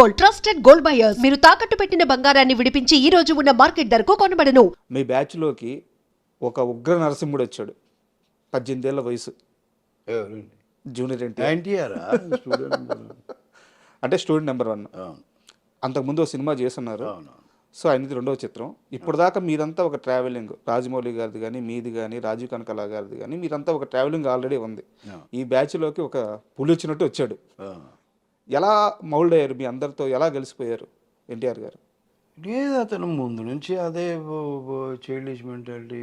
Gold, trusted gold buyers. మీరు తాకట్టు పెట్టిన బంగారాన్ని విడిపించి ఈ రోజు ఉన్న మార్కెట్ ధరకు కొనబడను. మీ బ్యాచ్లోకి ఒక ఉగ్ర నరసింహుడు వచ్చాడు, 18 ఏళ్ల వయసు, ఎవరండి? జూనియర్ ఎన్టీఆర్. ఎన్టీఆర్ అంటే స్టూడెంట్ నెంబర్ 1. అవును అంతకుముందు ఒక సినిమా చేస్తున్నారు. అవును సో ఆయనది 2వ చిత్రం. ఇప్పటిదాకా మీరంతా ఒక ట్రావెలింగ్, రాజమౌళి గారిది కానీ, మీది కానీ, రాజీవ్ కనకాల గారిది కానీ, మీరంతా ఒక ట్రావెలింగ్ ఆల్రెడీ ఉంది. ఈ బ్యాచ్లోకి ఒక పులి వచ్చినట్టు వచ్చాడు. ఎలా మౌల్డ్ అయ్యారు? మీ అందరితో ఎలా కలిసిపోయారు ఎన్టీఆర్ గారు? లేదు, అతను ముందు నుంచి అదే చైల్డిష్ మెంటాలిటీ.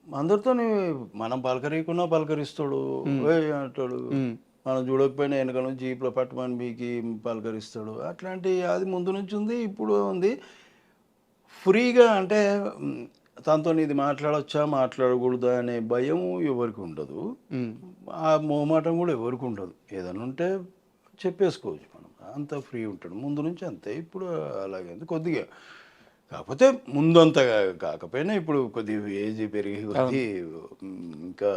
అందరితో మనం పలకరీకున్నా పలకరిస్తాడు, అంటాడు. మనం చూడకపోయినా వెనక నుంచి జీప్లో పట్టమని మీకు పలకరిస్తాడు. అట్లాంటి అది ముందు నుంచి ఉంది, ఇప్పుడు ఉంది. ఫ్రీగా అంటే తనతో ఇది మాట్లాడచ్చా మాట్లాడకూడదా అనే భయం ఎవరికి ఉండదు, ఆ మొహమాటం కూడా ఎవరికి ఉండదు. ఏదైనా ఉంటే చెప్పేసుకోవచ్చు, మనం అంత ఫ్రీ ఉంటాడు. ముందు నుంచి అంతే, ఇప్పుడు అలాగే ఉంది కొద్దిగా. కాకపోతే ముందు అంత కాకపోయినా ఇప్పుడు కొద్దిగా ఏజ్ పెరిగి కొద్దీ ఇంకా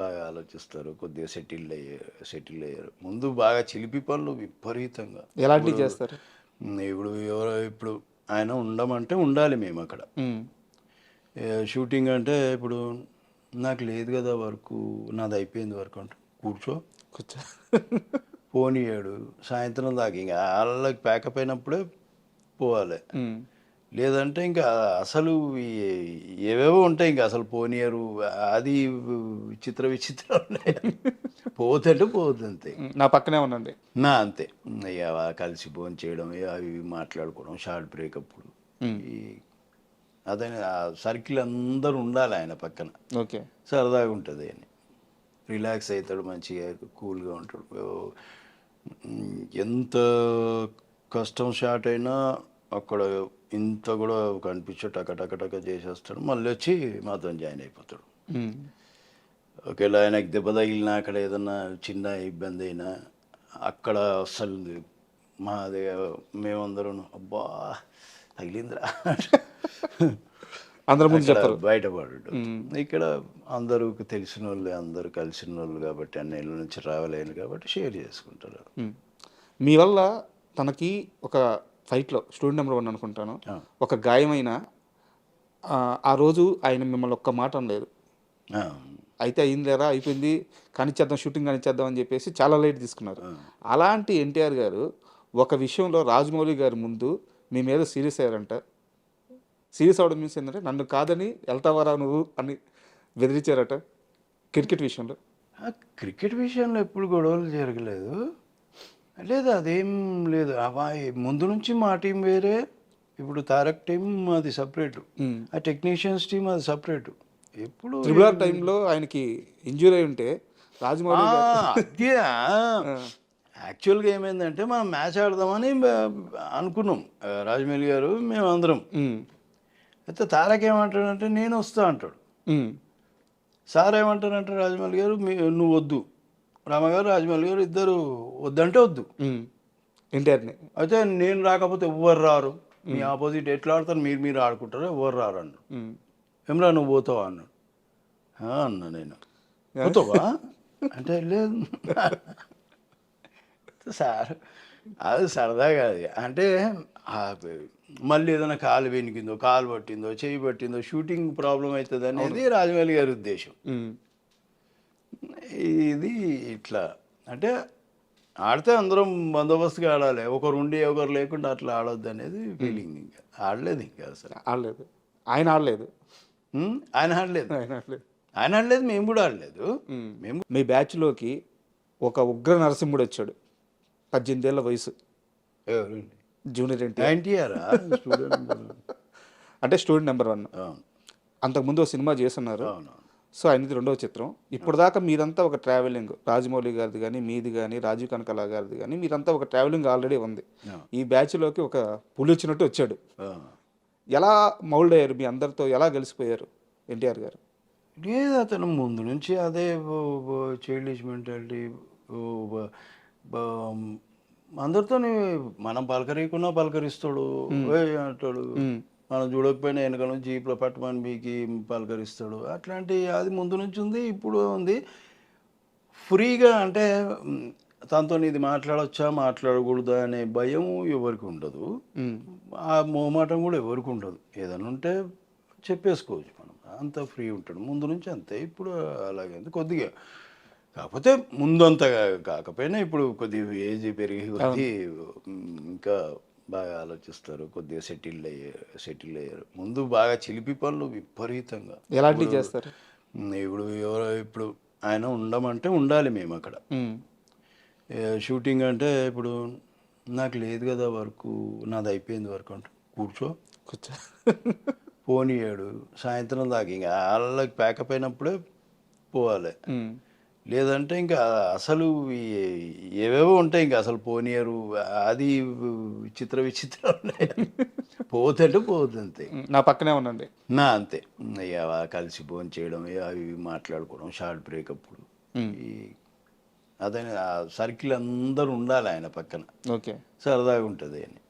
బాగా ఆలోచిస్తారు, కొద్దిగా సెటిల్ అయ్యారు. ముందు బాగా చిలిపి పనులు విపరీతంగా. ఎలాంటివి చేస్తారు? ఇప్పుడు ఆయన ఉండమంటే ఉండాలి మేము అక్కడ. షూటింగ్ అంటే ఇప్పుడు నాకు లేదు కదా వర్క్, నాది అయిపోయింది వర్క్ అంటే కూర్చో పోనీయాడు. సాయంత్రం దాకా ఇంకా వాళ్ళకి ప్యాకప్ అయినప్పుడే పోవాలి. లేదంటే ఇంకా అసలు ఏవేవో ఉంటాయి, ఇంకా అసలు పోనీయరు. అది విచిత్రం ఉన్నాయి. పోతుంటే పోతుంది, నా పక్కనే ఉండండి నా అంతే. ఇక కలిసి భోజనం చేయడం, అవి మాట్లాడుకోవడం, షార్ట్ బ్రేక్ అప్పుడు. అదే ఆ సర్కిల్ అందరూ ఉండాలి ఆయన పక్కన. ఓకే, సరదాగా ఉంటుంది అని రిలాక్స్ అవుతాడు, మంచిగా కూల్గా ఉంటాడు. ఎంత కష్టం స్టార్ట్ అయినా అక్కడ ఇంత కూడా కనిపించే టక చేసేస్తాడు. మళ్ళీ వచ్చి మాతో జాయిన్ అయిపోతాడు. ఒకవేళ ఆయనకి దెబ్బ తగిలినా, అక్కడ ఏదన్నా చిన్న ఇబ్బంది అయినా అక్కడ అస్సలు మాదే మేమందరం అబ్బా తగిలిందిరా అందరి ముందు చెప్తారు, బయటపడు. ఇక్కడ అందరూ తెలిసిన వాళ్ళు, అందరూ కలిసిన వాళ్ళు కాబట్టి, అన్నేళ్ళ నుంచి రావాలని కాబట్టి షేర్ చేసుకుంటారు. మీ వల్ల తనకి ఒక ఫైట్లో స్టూడెంట్ నెంబర్ 1 అనుకుంటాను, ఒక గాయమైన ఆ రోజు ఆయన మిమ్మల్ని ఒక్క మాట అనలేదు. అయితే అయింది లేరా, అయిపోయింది, కానిచ్చేద్దాం, షూటింగ్ కానిచ్చేద్దాం అని చెప్పేసి చాలా లైట్ తీసుకున్నారు. అలాంటి ఎన్టీఆర్ గారు ఒక విషయంలో రాజమౌళి గారి ముందు మీ మీద సీరియస్ అయ్యారంట. సీరియస్ అవడం మీన్స్ ఏంటంటే, నన్ను కాదని వెళ్తావారా నువ్వు అని బెదిరించారట క్రికెట్ విషయంలో. క్రికెట్ విషయంలో ఎప్పుడు గొడవలు జరగలేదు. లేదు, అదేం లేదు. ముందు నుంచి మా టీం వేరే, ఇప్పుడు తారక్ టీం అది సపరేటు, ఆ టెక్నీషియన్స్ టీం అది సపరేటు. ఎప్పుడు RRR టైంలో ఆయనకి ఇంజూరీ అయి ఉంటే రాజమౌళి అదే యాక్చువల్గా ఏమైందంటే, మనం మ్యాచ్ ఆడదామని అనుకున్నాం, రాజమౌళి గారు మేము అందరం. అయితే తారక్ ఏమంటాడంటే నేను వస్తా అంటాడు. సార్ ఏమంటారంటే రాజమౌళి గారు నువ్వు వద్దు, రామగారు రాజమౌళి గారు ఇద్దరు వద్దంటే వద్దు ఎన్టీఆర్ని. అయితే నేను రాకపోతే ఎవ్వరు రారు, మీ ఆపోజిట్ ఎట్లా ఆడతారు, మీరు ఆడుకుంటారు, ఎవ్వరు రారు అన్నాడు. ఏమరా నువ్వు పోతావా అన్నాడు. అన్నా నేను పోతావా అంటే లేదు సార్, అది సరదాగా అది అంటే. మళ్ళీ ఏదైనా కాలు వెనికిందో, కాలు పట్టిందో, చేయి పట్టిందో, షూటింగ్ ప్రాబ్లం అవుతుంది అనేది రాజమౌళి గారి ఉద్దేశం. ఇది ఇట్లా అంటే ఆడితే అందరం బందోబస్తుగా ఆడాలి, ఒకరు ఉండి ఒకరు లేకుండా అట్లా ఆడొద్దు అనేది ఫీలింగ్. ఇంకా ఆడలేదు, ఇంకా అసలు ఆడలేదు, ఆయన ఆడలేదు, ఆయన ఆడలేదు, మేము కూడా ఆడలేదు. మేము మీ బ్యాచ్లోకి ఒక ఉగ్ర నరసింహుడు వచ్చాడు, 18 ఏళ్ల వయసు, ఎవరండి? జూనియర్ ఎన్టీఆర్. అంటే స్టూడెంట్ నెంబర్ 1. అంతకుముందు ఒక సినిమా చేస్తున్నారు. సో ఆయనది 2వ చిత్రం. ఇప్పటిదాకా మీరంతా ఒక ట్రావెలింగ్, రాజమౌళి గారిది కానీ, మీది కానీ, రాజీవ్ కనకాల గారిది కానీ, మీరంతా ఒక ట్రావెలింగ్ ఆల్రెడీ ఉంది. ఈ బ్యాచ్లోకి ఒక పులి వచ్చినట్టు వచ్చాడు. ఎలా మౌల్డ్ అయ్యారు? మీ అందరితో ఎలా కలిసిపోయారు ఎన్టీఆర్ గారు? లేదు, అతను ముందు నుంచి అదే చైల్డిష్ మెంటాలిటీ. అందరితో మనం పలకరీకున్నా పలకరిస్తాడు, అంటాడు. మనం చూడకపోయినా వెనక నుంచి జీప్లో పట్టమని మీకు పలకరిస్తాడు. అట్లాంటి అది ముందు నుంచి ఉంది, ఇప్పుడు ఉంది. ఫ్రీగా అంటే తనతో ఇది మాట్లాడొచ్చా మాట్లాడకూడదా అనే భయం ఎవరికి ఉండదు, ఆ మోమాటం కూడా ఎవరికి ఉండదు. ఏదైనా ఉంటే చెప్పేసుకోవచ్చు మనం, అంత ఫ్రీ ఉంటాడు ముందు నుంచి అంతే. ఇప్పుడు అలాగే కొద్దిగా, కాకపోతే ముందంత కాకపోయినా ఇప్పుడు కొద్దిగా ఏజ్ పెరిగి కొద్దీ ఇంకా బాగా ఆలోచిస్తారు, కొద్దిగా సెటిల్ అయ్యారు. ముందు బాగా చిలిపి పనులు విపరీతంగా. ఎలాంటివి చేస్తారు? ఇప్పుడు ఆయన ఉండమంటే ఉండాలి మేము అక్కడ. షూటింగ్ అంటే ఇప్పుడు నాకు లేదు కదా వర్క్, నాది అయిపోయింది వర్క్ అంటే కూర్చో పోనీయాడు సాయంత్రం దాకా, ఇంకా వాళ్ళకి ప్యాకప్ అయినప్పుడే పోవాలి. లేదంటే ఇంకా అసలు ఏవేవో ఉంటాయి, ఇంకా అసలు పోనీయరు. అది విచిత్రం ఉన్నాయి. పోతుంటే పోతుంది అంతే. నా పక్కనే ఉండండి నా అంతే. ఇక కలిసి ఫోన్ చేయడం, అవి మాట్లాడుకోవడం, షార్ట్ బ్రేక్ అప్పుడు అదే ఆ సర్కిల్ అందరూ ఉండాలి ఆయన పక్కన. ఓకే, సరదాగా ఉంటుంది అని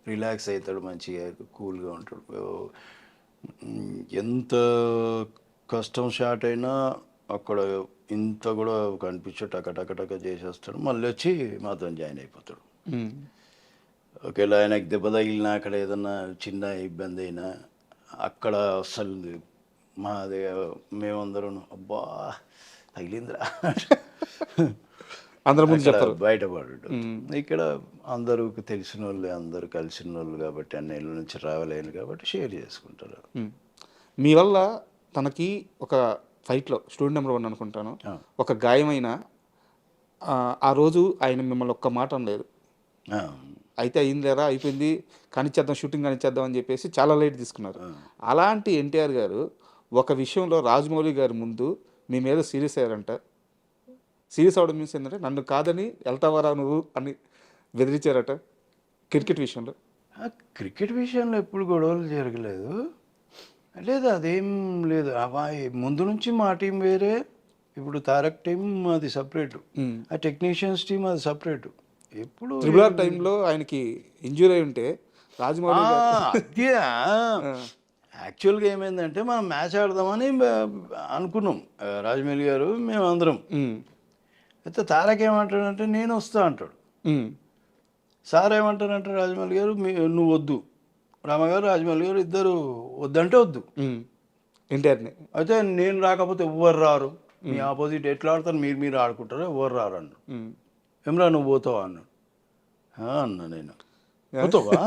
రిలాక్స్ అవుతాడు, మంచిగా కూల్గా ఉంటాడు. ఎంత కష్టం షార్ట్ అయినా అక్కడ ఇంత కూడా కనిపించే టక చేసేస్తాడు, మళ్ళీ వచ్చి మాతో జాయిన్ అయిపోతాడు. ఒకవేళ ఆయనకి దెబ్బ తగిలినా అక్కడ ఏదన్నా చిన్న ఇబ్బంది అయినా అక్కడ అస్సలు మాదే మేమందరం అబ్బా తగిలిందిరా అందరూ ముందు చెప్పరు, బయటపడు. ఇక్కడ అందరూ తెలిసిన వాళ్ళు, అందరూ కలిసిన వాళ్ళు కాబట్టి, అన్ని ఇళ్ళ నుంచి రావాలని కాబట్టి షేర్ చేసుకుంటారు. మీ వల్ల తనకి ఒక ఫైట్లో స్టూడెంట్ నెంబర్ 1 అనుకుంటాను, ఒక గాయమైన ఆ రోజు ఆయన మిమ్మల్ని ఒక్క మాట అనలేదు. అయితే అయిందిలేరా, అయిపోయింది, కానిచ్చేద్దాం, షూటింగ్ కానిచ్చేద్దాం అని చెప్పేసి చాలా లైట్ తీసుకున్నారు. అలాంటి ఎన్టీఆర్ గారు ఒక విషయంలో రాజమౌళి గారి ముందు మీ మీద సీరియస్ అయ్యారంట. సీరియస్ అవడం మీన్స్ ఏంటంటే నన్ను కాదని వెళ్తావారా నువ్వు అని బెదిరించారట క్రికెట్ విషయంలో. క్రికెట్ విషయంలో ఎప్పుడు గొడవలు జరగలేదు, లేదు అదేం లేదు. ముందు నుంచి మా టీం వేరే, ఇప్పుడు తారక్ టీం అది సపరేట్, ఆ టెక్నీషియన్స్ టీం అది సపరేట్. ఎప్పుడు ట్రిబుల్ టైంలో ఆయనకి ఇంజూరీ అయి ఉంటే రాజమౌళి అదే యాక్చువల్గా ఏమైందంటే మనం మ్యాచ్ ఆడదామని అనుకున్నాం, రాజమౌళి గారు మేము అందరం. అయితే తారక్ ఏమంటాడంటే నేను వస్తా అంటాడు, సార్ ఏమంటారంటే రాజమౌళి గారు నువ్వు వద్దు, రామగారు రాజమౌళి గారు ఇద్దరు వద్దంటే వద్దు ఎన్టీఆర్ని. అయితే నేను రాకపోతే ఎవ్వరు రారు, మీ ఆపోజిట్ ఎట్లా ఆడతారు, మీరు ఆడుకుంటారు, ఎవ్వరు రారు అన్నాడు. ఏమరా నువ్వు పోతావా అన్నాడు. అన్నా నేను పోతావా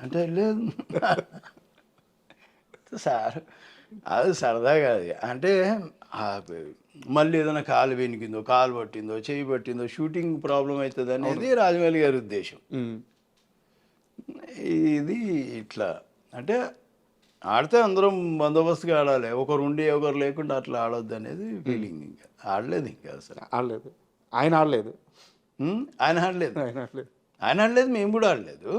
అంటే లేదు సార్ అది సరదాగా, అది అంటే మళ్ళీ ఏదైనా కాలు వెనికిందో, కాలు పట్టిందో, చేయి పట్టిందో, షూటింగ్ ప్రాబ్లం అవుతుంది అనేది రాజమౌళి గారి ఉద్దేశం. ఇది ఇట్లా అంటే ఆడితే అందరం బందోబస్తుగా ఆడాలి, ఒకరు ఉండి ఒకరు లేకుండా అట్లా ఆడొద్దు అనేది ఫీలింగ్. ఇంకా ఆడలేదు, ఇంకా అసలు ఆడలేదు, ఆయన ఆడలేదు, ఆయన ఆడలేదు, మేము కూడా ఆడలేదు.